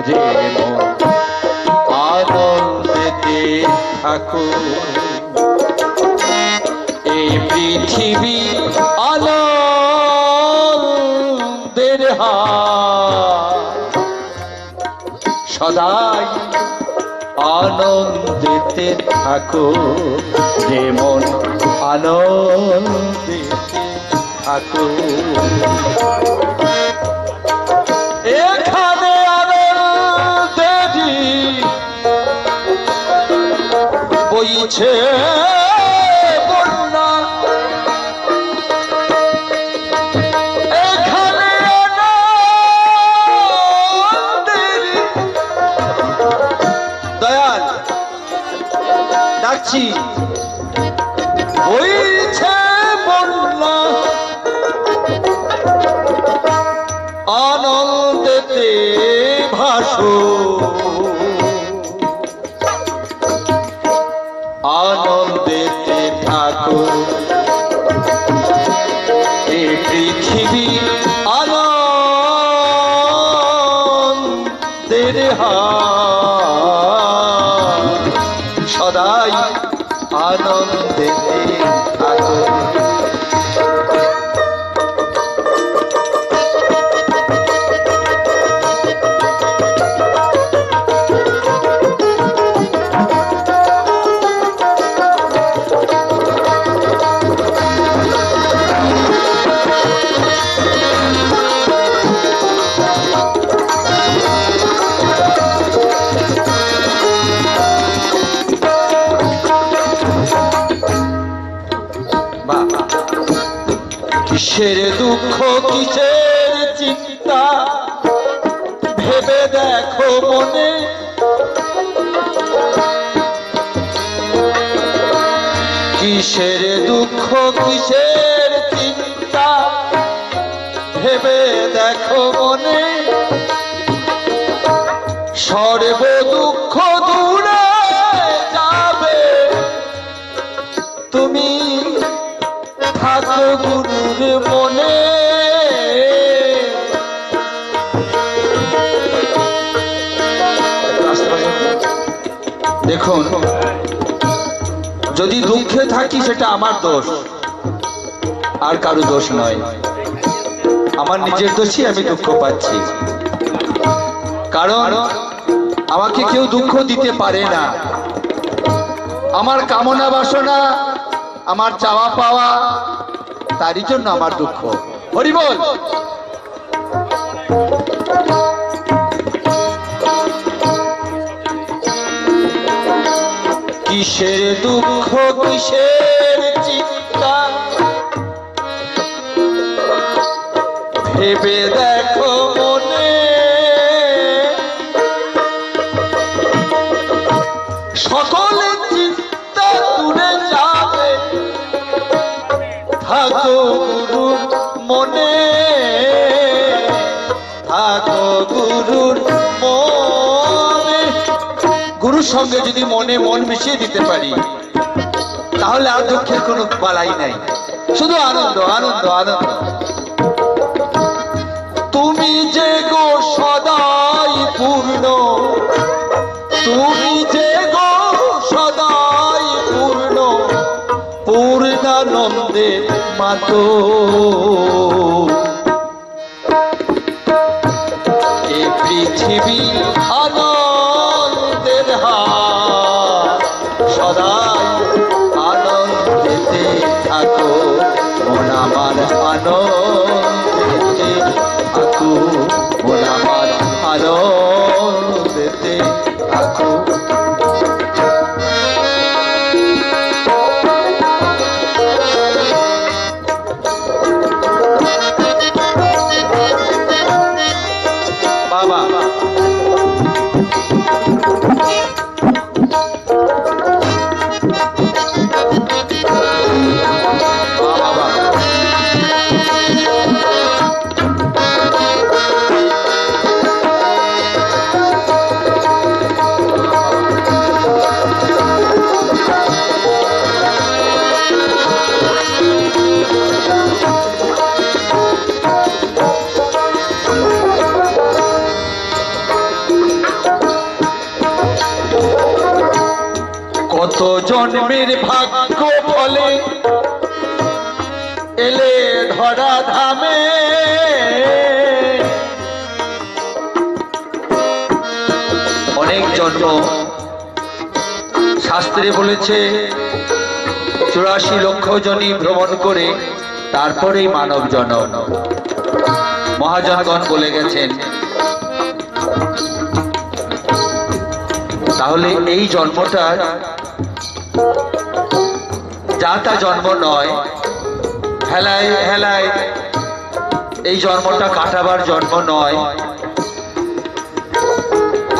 রে মন আনন্দেতে থাকো। এই পৃথিবী আনন্দের হাট, সদাই আনন্দেতে থাকো রে মন আনন্দেতে থাকো। এখানে আনন্দেরই বইছে বন্যা, এখানে আনন্দেরই দয়াল ডাকছি বইছে বন্যা, আনন্দেতে ভাসো আনন্দেতে থাকো। এই পৃথিবী আনন্দের হাট, সদাই আনন্দেতে থাকো। কিসের দুঃখ কিসের চিন্তা ভেবে দেখো মনে, কিসের দুঃখ কিসের চিন্তা ভেবে দেখো মনে, সর্ব দুঃখ দূরে যাবে তুমি থাকো গুরুর মনে। দেখুন, যদি দুঃখে থাকি সেটা আমার দোষ, আর কারো দোষ নয়। আমার নিজের দোষই আমি দুঃখ পাচ্ছি, কারণ আমাকে কেউ দুঃখ দিতে পারে না। আমার কামনা বাসনা, আমার চাওয়া পাওয়া, তারই জন্য আমার দুঃখ। হরি বল। কিসের দুঃখ কিসের চিন্তা ভেবে দেখো মনে, সকলে চিন্তা দূরে যাবে থাকো গুরুর মনে, থাকো গুরুর মনে। গুরুর সঙ্গে যদি মনে মন মিশিয়ে দিতে পারি তাহলে আর দুঃখের কোনো বালাই নাই, শুধু আনন্দ আনন্দ আনন্দ। তুমি যে গো সদাই পূর্ণ, তুমি যে গো সদাই পূর্ণ, পূর্ণানন্দে মাতো। এ পৃথিবী আনন্দের হাট, সদাই আনন্দেতে থাকো মন আমার আনন্দেতে থাকো, মন আমার আনন্দেতে থাকো। বাবা কত জন্মের ভাগ্য ফলে এলে ধরা ধামে, অনেক জন্ম শাস্ত্রে বলেছে 84 লক্ষ জনি ভ্রমণ করে তারপরেই মানব জন্ম। মহাজনগণ বলে গেছেন। তাহলে এই জন্মটা যা তা জন্ম নয়, হেলায় হেলায় এই জন্মটা কাটাবার জন্ম নয়।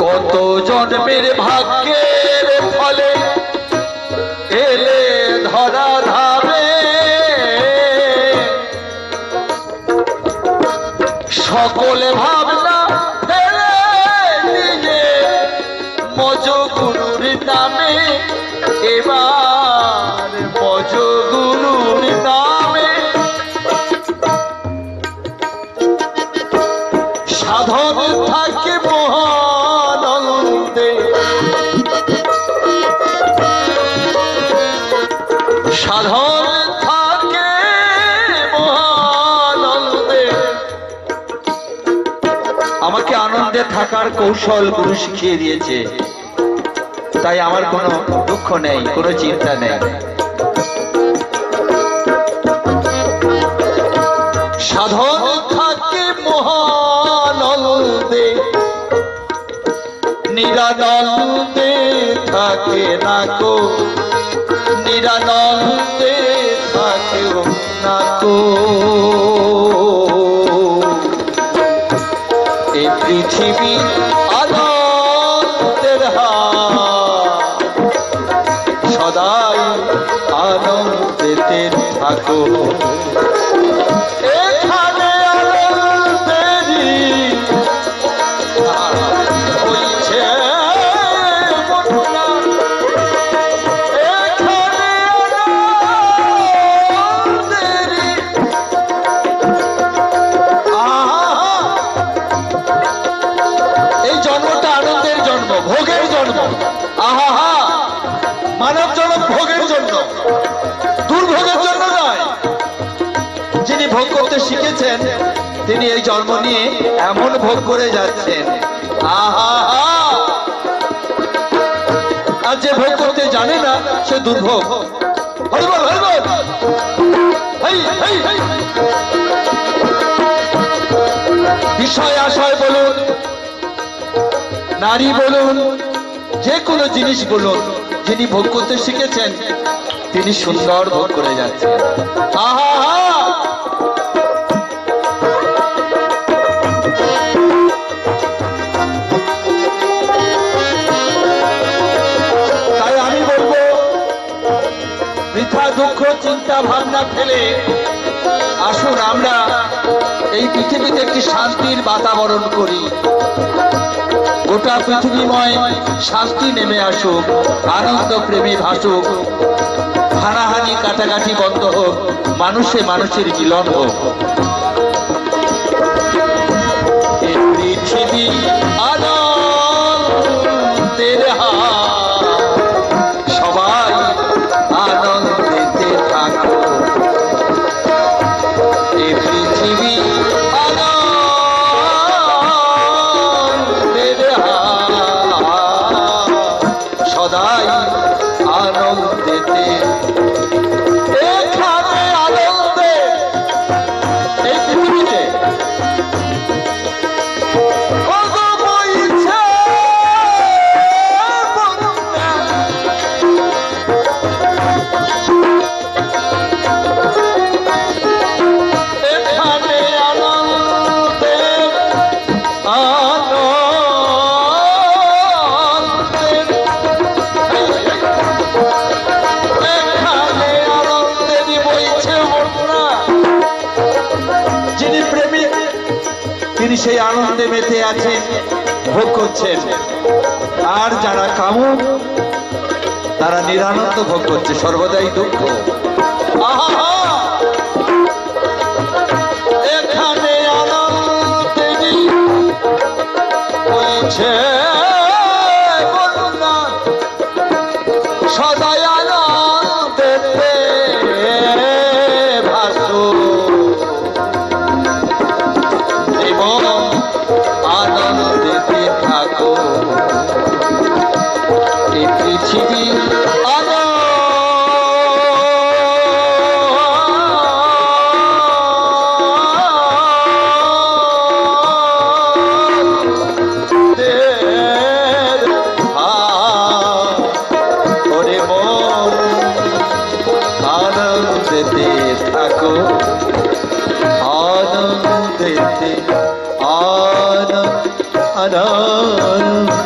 কত জন্মের ভাগ্যের ফলে এলে ধরা ধামে, সকলে ভাবনা ফেলে নিজে মজ গুরুর নামে, এবার মজ গুরুর নামে সাধন থাকে মহানন্দে, সাধন থাকে মহানন্দে। আমাকে আনন্দে থাকার কৌশল গুরু শিখিয়ে দিয়েছে, তাই আমার কোনো দুঃখ নেই, কোনো চিন্তা নেই। সাধন থাকে মহানন্দে, নিরানন্দে থাকে না কো, নিরানন্দে থাকে না কো। এই পৃথিবী আনন্দের হাট, সদাই আনন্দেতে থাকো। এখানে আনন্দেরই হইছে মনটা, এখানে আনন্দেরই এই জন্মটা আনন্দের জন্ম, ভোগের জন্ম। আহা, মানব জন্ম ভোগের জন্য, দুর্ভোগের জন্য নয়। যিনি ভোগ করতে শিখেছেন তিনি এই জন্ম নিয়ে এমন ভোগ করে যাচ্ছেন। আহা, আর যে ভোগ করতে জানে না সে দুর্ভোগ। হরিবল হরিবল, বিষয় আশয় বলুন, নারী বলুন, যে কোনো জিনিস বলুন, যিনি ভোগ করতে শিখেছেন তিনি সুন্দর ভোগ করে যাচ্ছেন। আহা, তাই আমি বলবো বৃথা দুঃখ চিন্তা ভাবনা ফেলে আসুন আমরা এই পৃথিবীতে একটি শান্তির বাতাবরণ করি। গোটা পৃথিবীময় শান্তি নেমে আসুক, আনন্দ প্রেমী ভাসুক, হানাহানি কাটাকাটি বন্ধ হোক, মানুষে মানুষের মিলন হোক। এই পৃথিবী আনন্দের হাট, সবাই আনন্দেতে থাকো। এই পৃথিবী সদাই আনন্দেতে, এখানে আনন্দে এই পৃথিবীতে এখানে আনন্দে তিনি সেই আনন্দে মেতে আছেন, ভোগ করছেন। আর যারা কামুক তারা নিরানন্দ ভোগ করছে, সর্বদাই দুঃখ। আহা, এখানে আনন্দেরই হয়েছে সদাই নারায়ণ